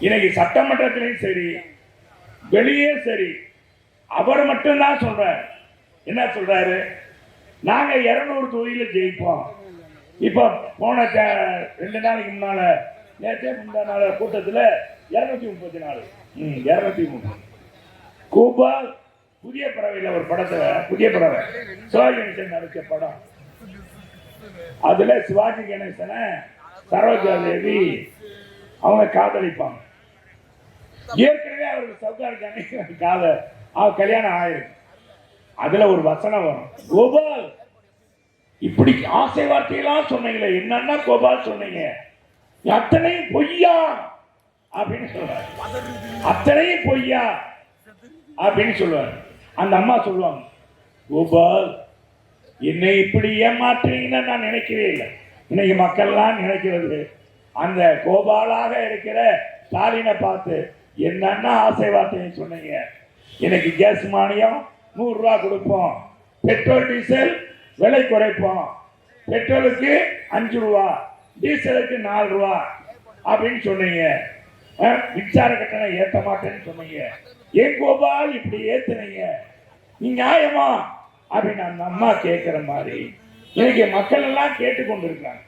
இன்னைக்கு சட்டமன்றத்திலையும் சரி வெளியே சரி அவர் மட்டும்தான் சொல்றாரு. என்ன சொல்றாரு? நாங்க 200 தொகுதியில ஜெயிப்போம். இப்ப போன 2 நாளைக்கு முன்னால நேற்றே முந்தா நாள் கூட்டத்தில் 234 203 கோபால் புதிய பறவையில் ஒரு படத்துல புதிய பறவை சிவாஜி கணேசன் நடிச்ச படம். அதுல சிவாஜி கணேசனை சரோஜா தேவி அவங்க காதலிப்பாங்க. ஏற்கனவே அவருக்கு சவுகார் கணேசன் அவர் கல்யாணம் ஆயிருக்கு. அதுல ஒரு வசனம் வரும், கோபால் இப்படி ஆசை வார்த்தையெல்லாம் சொன்னீங்களே, என்னன்னா கோபால் சொன்னீங்க, அத்தனையும் பொய்யா அப்படின்னு சொல்றாரு. அத்தனையும் பொய்யா அப்படின்னு சொல்லுவார். அந்த அம்மா சொல்லுவாங்க, கோபால் என்னை இப்படி ஏமாற்றுறீங்கன்னு நான் நினைக்கவே இல்லை. இன்னைக்கு மக்கள்லாம் நினைக்கிறது அந்த கோபாலாக இருக்கிற ஸ்டாலினை பார்த்து என்னன்னா ஆசை வார்த்தையை சொன்னீங்க, எனக்கு கேஸ் மானியம் 100 ரூபா கொடுப்போம், பெட்ரோல் டீசல் விலை குறைப்போம், பெட்ரோலுக்கு 5 ரூபா, டீசலுக்கு 4 ரூபா அப்படின்னு சொன்னீங்க, மின்சார கட்டணம் ஏற்ற மாட்டேன்னு சொன்னீங்க, ஏன் கோபால் இப்படி ஏத்துனீங்க, நீ நியாயமா அப்படின்னு அந்த அம்மா கேட்கிற மாதிரி இன்னைக்கு மக்கள் எல்லாம் கேட்டுக்கொண்டிருக்காங்க.